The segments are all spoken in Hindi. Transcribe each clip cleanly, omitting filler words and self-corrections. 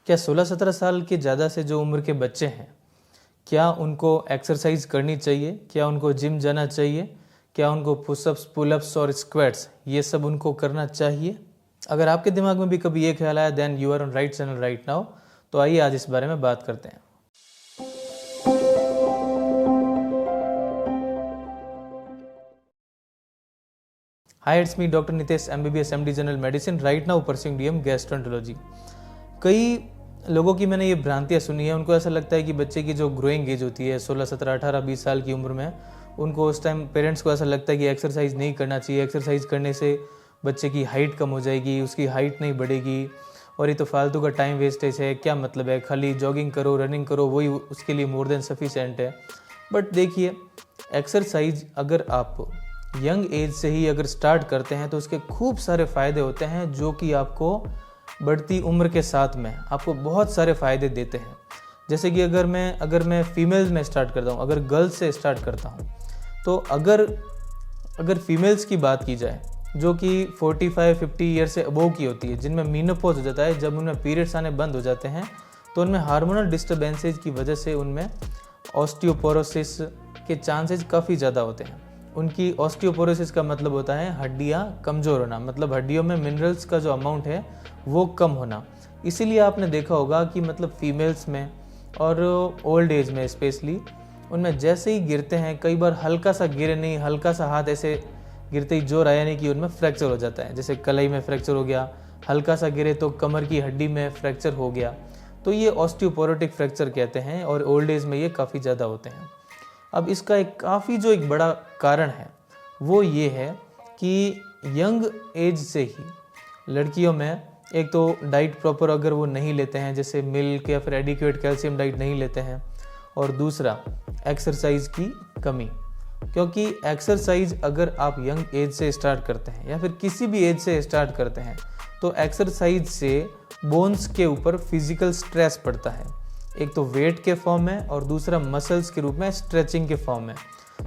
क्या 16-17 साल के ज़्यादा से जो उम्र के बच्चे हैं, क्या उनको एक्सरसाइज करनी चाहिए? क्या उनको जिम जाना चाहिए? क्या उनको पुशअप्स, पुलअप्स और स्क्वाट्स ये सब उनको करना चाहिए? अगर आपके दिमाग में भी कभी ये ख्याल आया, then you are on right channel right now. तो आइए आज इस बारे में बात करते हैं। Hi, it's me doctor Nitesh, MBBS MD general medicine, right now pursuing DM gastroenterology. कई लोगों की मैंने ये भ्रांतियाँ सुनी है। उनको ऐसा लगता है कि बच्चे की जो ग्रोइंग एज होती है 16, 17, 18, 20 साल की उम्र में, उनको उस टाइम पेरेंट्स को ऐसा लगता है कि एक्सरसाइज नहीं करना चाहिए, एक्सरसाइज करने से बच्चे की हाइट कम हो जाएगी, उसकी हाइट नहीं बढ़ेगी और ये तो फालतू का टाइम वेस्टेज है, क्या मतलब है, खाली जॉगिंग करो, रनिंग करो, वही उसके लिए मोर देन सफिशेंट है। बट देखिए, एक्सरसाइज अगर आप यंग एज से ही अगर स्टार्ट करते हैं तो उसके खूब सारे फ़ायदे होते हैं जो कि आपको बढ़ती उम्र के साथ में आपको बहुत सारे फ़ायदे देते हैं। जैसे कि अगर मैं फीमेल्स में स्टार्ट करता हूँ, अगर गर्ल्स से स्टार्ट करता हूँ, तो अगर फीमेल्स की बात की जाए जो कि 45-50 ईयर से अबोव की होती है, जिनमें मीनोपॉज हो जाता है, जब उनमें पीरियड्स आने बंद हो जाते हैं तो उनमें हार्मोनल डिस्टर्बेंसेज की वजह से उनमें ऑस्टियोपोरोसिस के चांसेस काफ़ी ज़्यादा होते हैं। उनकी ऑस्टियोपोरोसिस का मतलब होता है हड्डियाँ कमज़ोर होना, मतलब हड्डियों में मिनरल्स का जो अमाउंट है वो कम होना। इसीलिए आपने देखा होगा कि मतलब फीमेल्स में और ओल्ड एज में स्पेशली, उनमें जैसे ही गिरते हैं, कई बार हल्का सा गिरे नहीं, हल्का सा हाथ ऐसे गिरते ही जोर आया नहीं कि उनमें फ्रैक्चर हो जाता है। जैसे कलाई में फ्रैक्चर हो गया, हल्का सा गिरे तो कमर की हड्डी में फ्रैक्चर हो गया, तो ये ऑस्टियोपोरोटिक फ्रैक्चर कहते हैं और ओल्ड एज में ये काफ़ी ज़्यादा होते हैं। अब इसका एक बड़ा कारण है वो ये है कि यंग एज से ही लड़कियों में एक तो डाइट प्रॉपर अगर वो नहीं लेते हैं, जैसे मिल्क या फिर एडिक्वेट कैल्शियम डाइट नहीं लेते हैं, और दूसरा एक्सरसाइज की कमी। क्योंकि एक्सरसाइज अगर आप यंग एज से स्टार्ट करते हैं या फिर किसी भी एज से स्टार्ट करते हैं तो एक्सरसाइज से बोन्स के ऊपर फिजिकल स्ट्रेस पड़ता है, एक तो वेट के फॉर्म में और दूसरा मसल्स के रूप में स्ट्रेचिंग के फॉर्म में।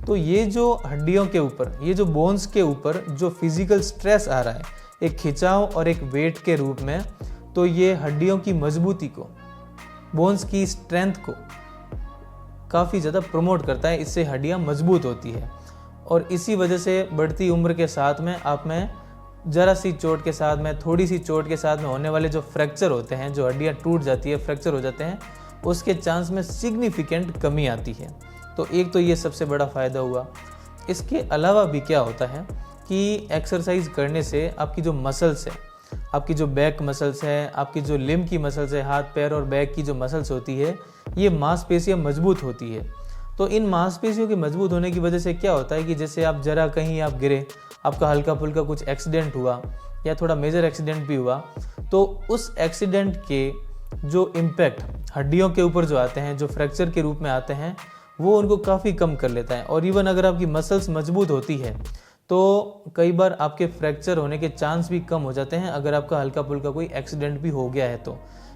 तो ये जो हड्डियों के ऊपर, ये जो बोन्स के ऊपर जो फिजिकल स्ट्रेस आ रहा है, एक खिंचाव और एक वेट के रूप में, तो ये हड्डियों की मजबूती को, बोन्स की स्ट्रेंथ को काफ़ी ज़्यादा प्रमोट करता है। इससे हड्डियाँ मजबूत होती है और इसी वजह से बढ़ती उम्र के साथ में आप में ज़रा सी चोट के साथ में, थोड़ी सी चोट के साथ में होने वाले जो फ्रैक्चर होते हैं, जो हड्डियाँ टूट जाती है, फ्रैक्चर हो जाते हैं, उसके चांस में सिग्निफिकेंट कमी आती है। तो एक तो ये सबसे बड़ा फ़ायदा हुआ। इसके अलावा भी क्या होता है कि एक्सरसाइज करने से आपकी जो मसल्स है, आपकी जो बैक मसल्स है, आपकी जो लिम्ब की मसल्स है, हाथ पैर और बैक की जो मसल्स होती है, ये मांसपेशियाँ मजबूत होती है। तो इन मांसपेशियों के मजबूत होने की वजह से क्या होता है कि जैसे आप ज़रा कहीं आप गिरे, आपका हल्का फुल्का कुछ एक्सीडेंट हुआ या थोड़ा मेजर एक्सीडेंट भी हुआ, तो उस एक्सीडेंट के जो इम्पैक्ट हड्डियों के ऊपर जो आते हैं, जो फ्रैक्चर के रूप में आते हैं, वो उनको काफ़ी कम कर लेता है। और इवन अगर आपकी मसल्स मजबूत होती है तो कई बार आपके फ्रैक्चर होने के चांस भी कम हो जाते हैं अगर आपका हल्का फुल्का कोई एक्सीडेंट भी हो गया है तो,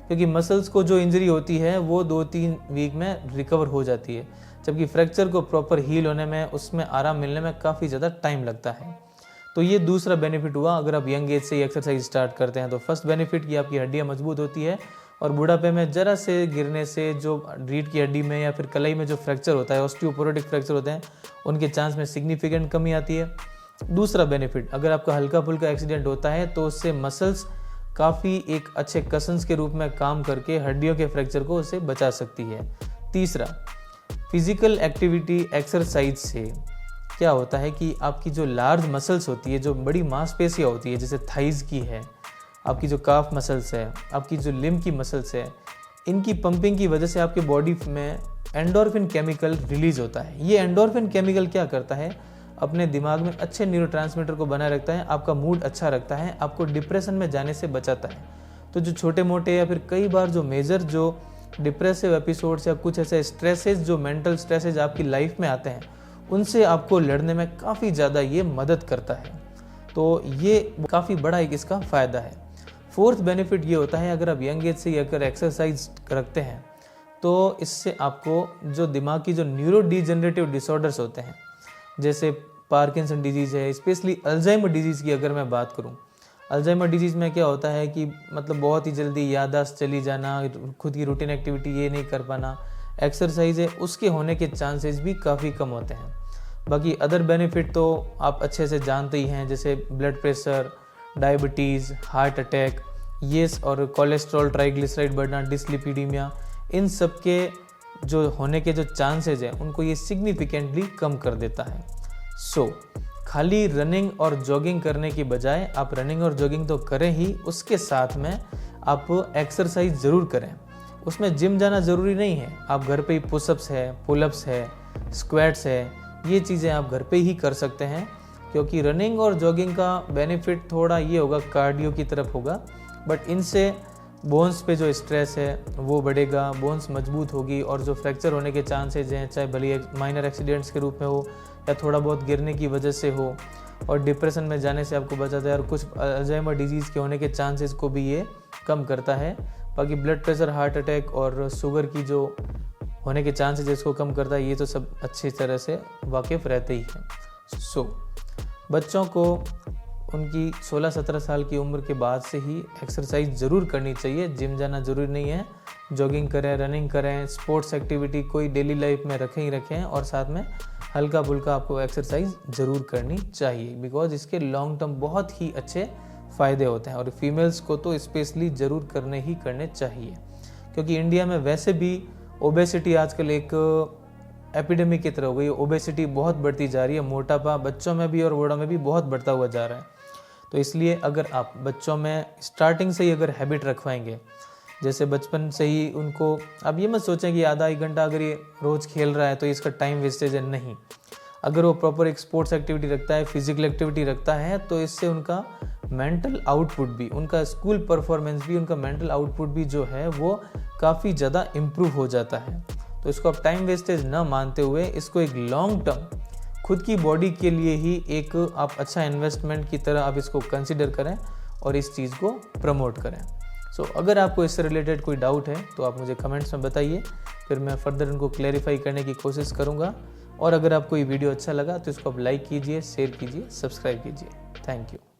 क्योंकि मसल्स को जो इंजरी होती है वो 2-3 वीक में रिकवर हो जाती है, जबकि फ्रैक्चर को प्रॉपर हील होने में, उसमें आराम मिलने में काफ़ी ज़्यादा टाइम लगता है। तो ये दूसरा बेनिफिट हुआ अगर आप यंग एज से ही एक्सरसाइज स्टार्ट करते हैं। तो फर्स्ट बेनिफिट कि आपकी हड्डियाँ मजबूत होती है और बुढ़ापे में ज़रा से गिरने से जो रीढ़ की हड्डी में या फिर कलाई में जो फ्रैक्चर होता है, ऑस्टियोपोरोटिक फ्रैक्चर होते हैं, उनके चांस में सिग्निफिकेंट कमी आती है। दूसरा बेनिफिट, अगर आपका हल्का फुल्का एक्सीडेंट होता है तो उससे मसल्स काफ़ी एक अच्छे कसन्स के रूप में काम करके हड्डियों के फ्रैक्चर को उससे बचा सकती है। तीसरा, फिजिकल एक्टिविटी एक्सरसाइज से क्या होता है कि आपकी जो लार्ज मसल्स होती है, जो बड़ी मांसपेशियाँ होती है, जैसे थाइज़ की है, आपकी जो काफ मसल्स है, आपकी जो लिम्ब की मसल्स है, इनकी पंपिंग की वजह से आपके बॉडी में एंडोर्फिन केमिकल रिलीज होता है। ये एंडोर्फिन केमिकल क्या करता है, अपने दिमाग में अच्छे न्यूरोट्रांसमीटर को बनाए रखता है, आपका मूड अच्छा रखता है, आपको डिप्रेशन में जाने से बचाता है। तो जो छोटे मोटे या फिर कई बार जो मेजर जो डिप्रेसिव एपिसोड्स या कुछ ऐसे स्ट्रेसेस, जो मेंटल स्ट्रेसेस आपकी लाइफ में आते हैं, उनसे आपको लड़ने में काफ़ी ज़्यादा ये मदद करता है। तो ये काफ़ी बड़ा एक इसका फ़ायदा है। फोर्थ बेनिफिट ये होता है, अगर आप यंग एज से ही अगर एक्सरसाइज रखते हैं तो इससे आपको जो दिमाग की जो न्यूरो डिजेनरेटिव डिसऑर्डर्स होते हैं, जैसे पार्किंसन डिजीज़ है, स्पेशली अल्जाइमर डिजीज़ की अगर मैं बात करूं, अल्जाइमर डिजीज़ में क्या होता है कि मतलब बहुत ही जल्दी याददाश्त चली जाना, खुद की रूटीन एक्टिविटी ये नहीं कर पाना, एक्सरसाइज है उसके होने के चांसेस भी काफ़ी कम होते हैं। बाकी अदर बेनिफिट तो आप अच्छे से जानते ही हैं, जैसे blood pressure, diabetes, heart attack, ये और कोलेस्ट्रॉल, ट्राइग्लिसराइड बढ़ना, डिसलिपिडीमिया, इन सब के जो होने के जो चांसेस हैं उनको ये सिग्निफिकेंटली कम कर देता है। सो खाली रनिंग और जॉगिंग करने की बजाय आप रनिंग और जॉगिंग तो करें ही, उसके साथ में आप एक्सरसाइज ज़रूर करें। उसमें जिम जाना ज़रूरी नहीं है, आप घर पे ही पुशअप्स है, पुलअप्स है, स्क्वाट्स है, ये चीज़ें आप घर पे ही कर सकते हैं। क्योंकि रनिंग और जॉगिंग का बेनिफिट थोड़ा ये होगा, कार्डियो की तरफ होगा, बट इनसे बोन्स पे जो स्ट्रेस है वो बढ़ेगा, बोन्स मजबूत होगी और जो फ्रैक्चर होने के चांसेस हैं, चाहे भले माइनर एक्सीडेंट्स के रूप में हो या थोड़ा बहुत गिरने की वजह से हो, और डिप्रेशन में जाने से आपको बचाता है, और कुछ अल्जाइमर डिजीज़ के होने के चांसेस को भी ये कम करता है। बाकी ब्लड प्रेशर, हार्ट अटैक और शुगर की जो होने के चांसेस इसको कम करता है, ये तो सब अच्छी तरह से वाकिफ़ रहते ही हैं। सो बच्चों को उनकी 16-17 साल की उम्र के बाद से ही एक्सरसाइज ज़रूर करनी चाहिए। जिम जाना ज़रूरी नहीं है, जॉगिंग करें, रनिंग करें, स्पोर्ट्स एक्टिविटी कोई डेली लाइफ में रखें ही रखें, और साथ में हल्का फुल्का आपको एक्सरसाइज ज़रूर करनी चाहिए, बिकॉज इसके लॉन्ग टर्म बहुत ही अच्छे फ़ायदे होते हैं। और फीमेल्स को तो स्पेशली ज़रूर करने चाहिए, क्योंकि इंडिया में वैसे भी ओबेसिटी आजकल एक एपिडेमिक की तरह हो गई। ओबेसिटी बहुत बढ़ती जा रही है, मोटापा बच्चों में भी और बड़ों में भी बहुत बढ़ता हुआ जा रहा है। तो इसलिए अगर आप बच्चों में स्टार्टिंग से ही अगर हैबिट रखवाएंगे, जैसे बचपन से ही उनको, आप ये मत सोचें कि आधा एक घंटा अगर ये रोज़ खेल रहा है तो इसका टाइम वेस्टेज है, नहीं। अगर वो प्रॉपर एक स्पोर्ट्स एक्टिविटी रखता है, फिजिकल एक्टिविटी रखता है, तो इससे उनका मेंटल आउटपुट भी, उनका स्कूल परफॉर्मेंस भी, उनका मेंटल आउटपुट भी जो है वो काफ़ी ज़्यादा इम्प्रूव हो जाता है। तो इसको आप टाइम वेस्टेज ना मानते हुए इसको एक लॉन्ग टर्म खुद की बॉडी के लिए ही एक आप अच्छा इन्वेस्टमेंट की तरह आप इसको कंसिडर करें और इस चीज़ को प्रमोट करें। सो अगर आपको इससे रिलेटेड कोई डाउट है तो आप मुझे कमेंट्स में बताइए, फिर मैं फर्दर उनको क्लैरिफाई करने की कोशिश करूँगा। और अगर आपको ये वीडियो अच्छा लगा तो इसको आप लाइक कीजिए, शेयर कीजिए, सब्सक्राइब कीजिए। Thank you.